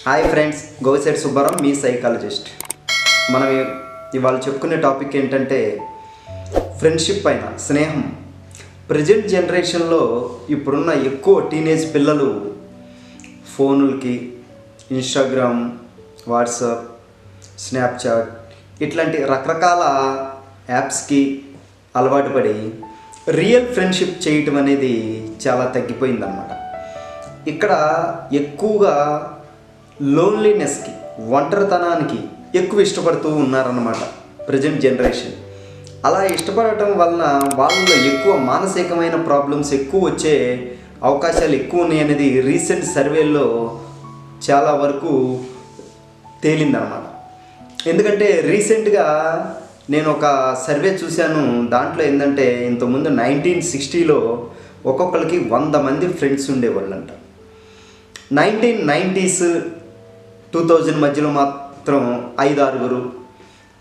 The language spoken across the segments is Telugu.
హాయ్ ఫ్రెండ్స్, గోవిశెట్టి సుబ్బారావు మీ సైకాలజిస్ట్. మనం ఇవాళ చెప్పుకునే టాపిక్ ఏంటంటే ఫ్రెండ్షిప్ పైన, స్నేహం. ప్రజెంట్ జనరేషన్లో ఇప్పుడున్న ఎక్కువ టీనేజ్ పిల్లలు ఫోనులకి, ఇన్స్టాగ్రామ్, వాట్సాప్, స్నాప్చాట్ ఇట్లాంటి రకరకాల యాప్స్కి అలవాటు పడి రియల్ ఫ్రెండ్షిప్ చేయటం అనేది చాలా తగ్గిపోయిందన్నమాట. ఇక్కడ ఎక్కువగా లోన్లీనెస్కి, ఒంటరితనానికి ఎక్కువ ఇష్టపడుతూ ఉన్నారన్నమాట ప్రజెంట్ జనరేషన్. అలా ఇష్టపడటం వలన వాళ్ళలో ఎక్కువ మానసికమైన ప్రాబ్లమ్స్ ఎక్కువ వచ్చే అవకాశాలు ఎక్కువ ఉన్నాయి అనేది రీసెంట్ సర్వేల్లో చాలా వరకు తేలిందన్నమాట. ఎందుకంటే రీసెంట్గా నేను ఒక సర్వే చూశాను. దాంట్లో ఏంటంటే ఇంతకుముందు 1960లో ఒక్కొక్కరికి 100 మంది ఫ్రెండ్స్ ఉండేవాళ్ళంట. 1990s 2000 మధ్యలో మాత్రం 5-6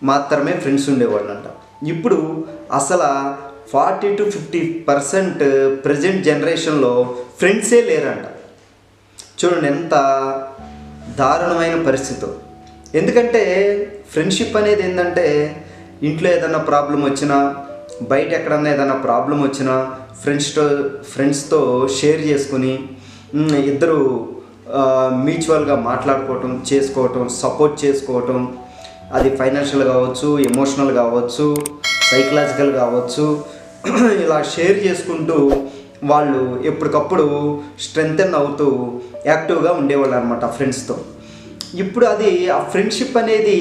మాత్రమే ఫ్రెండ్స్ ఉండేవాళ్ళంట. ఇప్పుడు అసలు 40-50% ప్రజెంట్ జనరేషన్లో ఫ్రెండ్సే లేరంట. చూడండి ఎంత దారుణమైన పరిస్థితి. ఎందుకంటే ఫ్రెండ్షిప్ అనేది ఏంటంటే ఇంట్లో ఏదైనా ప్రాబ్లం వచ్చినా, బయట ఎక్కడన్నా ఏదైనా ప్రాబ్లం వచ్చినా ఫ్రెండ్స్తో షేర్ చేసుకుని ఇద్దరు మ్యూచువల్గా మాట్లాడుకోవటం, చేసుకోవటం, సపోర్ట్ చేసుకోవటం. అది ఫైనాన్షియల్ కావచ్చు, ఎమోషనల్ కావచ్చు, సైకలాజికల్ కావచ్చు. ఇలా షేర్ చేసుకుంటూ వాళ్ళు ఎప్పటికప్పుడు స్ట్రెంగ్తెన్ అవుతూ యాక్టివ్గా ఉండేవాళ్ళు అనమాట ఫ్రెండ్స్తో. ఇప్పుడు అది ఆ ఫ్రెండ్షిప్ అనేది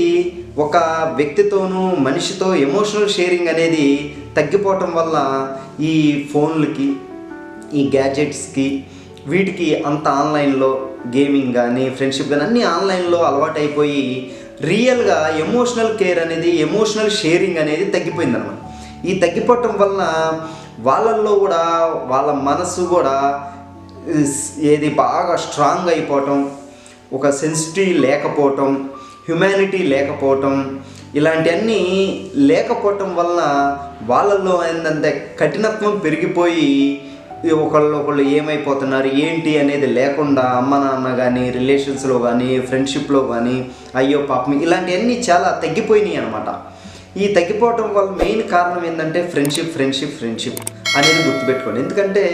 ఒక వ్యక్తితోనూ, మనిషితో ఎమోషనల్ షేరింగ్ అనేది తగ్గిపోవటం వల్ల ఈ ఫోన్లకి, ఈ గ్యాడ్జెట్స్కి, వీటికి అంత ఆన్లైన్లో గేమింగ్ కానీ, ఫ్రెండ్షిప్ కానీ అన్నీ ఆన్లైన్లో అలవాటైపోయి రియల్గా ఎమోషనల్ కేర్ అనేది, ఎమోషనల్ షేరింగ్ అనేది తగ్గిపోయిందన్నమాట. ఈ తగ్గిపోవటం వలన వాళ్ళల్లో కూడా వాళ్ళ మనసు కూడా ఏది బాగా స్ట్రాంగ్ అయిపోవటం, ఒక సెన్సిటివ్ లేకపోవటం, హ్యుమానిటీ లేకపోవటం, ఇలాంటివన్నీ లేకపోవటం వలన వాళ్ళల్లో ఏంటంటే కఠినత్వం పెరిగిపోయి ఒకళ్ళు ఏమైపోతున్నారు ఏంటి అనేది లేకుండా అమ్మ నాన్న కానీ, రిలేషన్స్లో కానీ, ఫ్రెండ్షిప్లో కానీ అయ్యో పాపం ఇలాంటివన్నీ చాలా తగ్గిపోయినాయి అనమాట. ఈ తగ్గిపోవటం వల్ల మెయిన్ కారణం ఏంటంటే ఫ్రెండ్షిప్ అనేది గుర్తుపెట్టుకోండి. ఎందుకంటే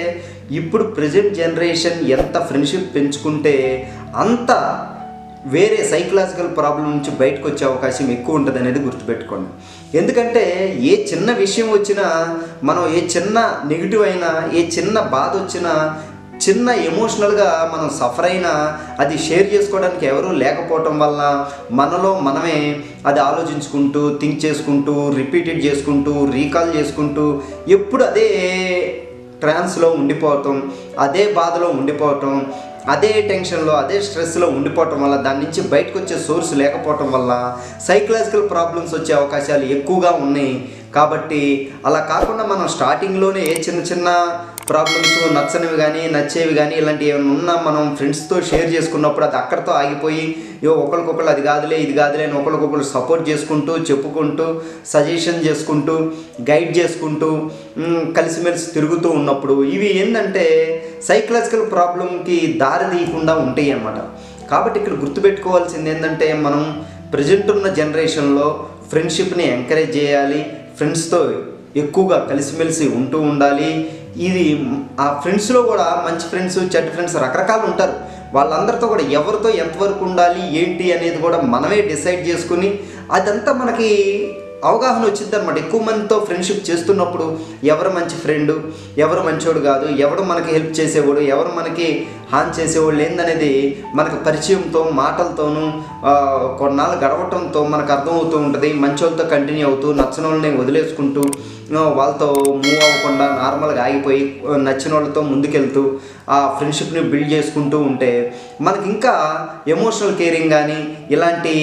ఇప్పుడు ప్రజెంట్ జనరేషన్ ఎంత ఫ్రెండ్షిప్ పెంచుకుంటే అంత వేరే సైకలాజికల్ ప్రాబ్లం నుంచి బయటకు వచ్చే అవకాశం ఎక్కువ ఉంటుంది అనేది గుర్తుపెట్టుకోండి. ఎందుకంటే ఏ చిన్న విషయం వచ్చినా, మనం ఏ చిన్న నెగిటివ్ అయినా, ఏ చిన్న బాధ వచ్చినా, చిన్న ఎమోషనల్గా మనం సఫర్ అయినా అది షేర్ చేసుకోవడానికి ఎవరూ లేకపోవటం వల్ల మనలో మనమే అది ఆలోచించుకుంటూ, థింక్ చేసుకుంటూ, రిపీటెడ్ చేసుకుంటూ, రీకాల్ చేసుకుంటూ ఎప్పుడు అదే ట్రాన్స్లో ఉండిపోవటం, అదే బాధలో ఉండిపోవటం, అదే టెన్షన్లో, అదే స్ట్రెస్లో ఉండిపోవటం వల్ల దాని నుంచి బయటకు వచ్చే సోర్స్ లేకపోవటం వల్ల సైకలాజికల్ ప్రాబ్లమ్స్ వచ్చే అవకాశాలు ఎక్కువగా ఉన్నాయి. కాబట్టి అలా కాకుండా మనం స్టార్టింగ్లోనే ఏ చిన్న ప్రాబ్లమ్స్, నచ్చనివి కానీ, నచ్చేవి కానీ ఇలాంటివి ఏమైనా ఉన్నా మనం ఫ్రెండ్స్తో షేర్ చేసుకున్నప్పుడు అది అక్కడితో ఆగిపోయి ఒకరికొకరు అది కాదులే, ఇది కాదులే అని ఒకరికొకరు సపోర్ట్ చేసుకుంటూ, చెప్పుకుంటూ, సజెషన్ చేసుకుంటూ, గైడ్ చేసుకుంటూ, కలిసిమెలిసి తిరుగుతూ ఉన్నప్పుడు ఇవి ఏంటంటే సైకలాజికల్ ప్రాబ్లంకి దారి తీయకుండా ఉంటాయి అన్నమాట. కాబట్టి ఇక్కడ గుర్తుపెట్టుకోవాల్సింది ఏంటంటే మనం ప్రజెంట్ ఉన్న జనరేషన్లో ఫ్రెండ్షిప్ని ఎంకరేజ్ చేయాలి. ఫ్రెండ్స్తో ఎక్కువగా కలిసిమెలిసి ఉంటూ ఉండాలి. ఇది ఆ ఫ్రెండ్స్లో కూడా మంచి ఫ్రెండ్స్, చెడ్డ ఫ్రెండ్స్ రకరకాలు ఉంటారు. వాళ్ళందరితో కూడా ఎవరితో ఎంతవరకు ఉండాలి ఏంటి అనేది కూడా మనమే డిసైడ్ చేసుకుని అదంతా మనకి అవగాహన వచ్చింది అనమాట. ఎక్కువ మందితో ఫ్రెండ్షిప్ చేస్తున్నప్పుడు ఎవరు మంచి ఫ్రెండు, ఎవరు మంచోడు కాదు, ఎవరు మనకి హెల్ప్ చేసేవాడు, ఎవరు మనకి హాని చేసేవాళ్ళు ఏందనేది మనకు పరిచయంతో, మాటలతోనూ, కొన్నాళ్ళు గడవటంతో మనకు అర్థమవుతూ ఉంటుంది. మంచోళ్ళతో కంటిన్యూ అవుతూ, నచ్చిన వాళ్ళని వదిలేసుకుంటూ, వాళ్ళతో మూవ్ అవ్వకుండా నార్మల్గా ఆగిపోయి నచ్చిన వాళ్ళతో ముందుకెళ్తూ ఆ ఫ్రెండ్షిప్ని బిల్డ్ చేసుకుంటూ ఉంటే మనకి ఇంకా ఎమోషనల్ కేరింగ్ కానీ, ఇలాంటి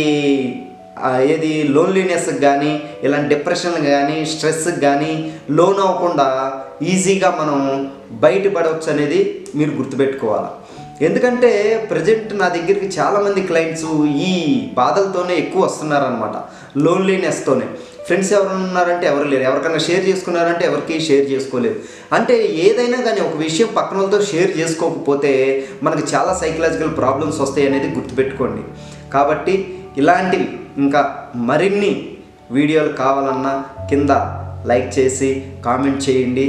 ఏది లోన్లీనెస్కి కానీ, ఇలాంటి డిప్రెషన్కి కానీ, స్ట్రెస్కి కానీ లోన్ అవ్వకుండా ఈజీగా మనం బయటపడవచ్చు అనేది మీరు గుర్తుపెట్టుకోవాలి. ఎందుకంటే ప్రజెంట్ నా దగ్గరికి చాలామంది క్లయింట్స్ ఈ బాధలతోనే ఎక్కువ వస్తున్నారనమాట, లోన్లీనెస్తోనే. ఫ్రెండ్స్ ఎవరు ఉన్నారంటే ఎవరు లేరు, ఎవరికైనా షేర్ చేసుకున్నారంటే ఎవరికి షేర్ చేసుకోలేరు. అంటే ఏదైనా కానీ ఒక విషయం పక్కన వాళ్ళతో షేర్ చేసుకోకపోతే మనకు చాలా సైకలాజికల్ ప్రాబ్లమ్స్ వస్తాయి అనేది గుర్తుపెట్టుకోండి. కాబట్టి ఇలాంటివి ఇంకా మరిన్ని వీడియోలు కావాలన్నా కింద లైక్ చేసి కామెంట్ చేయండి.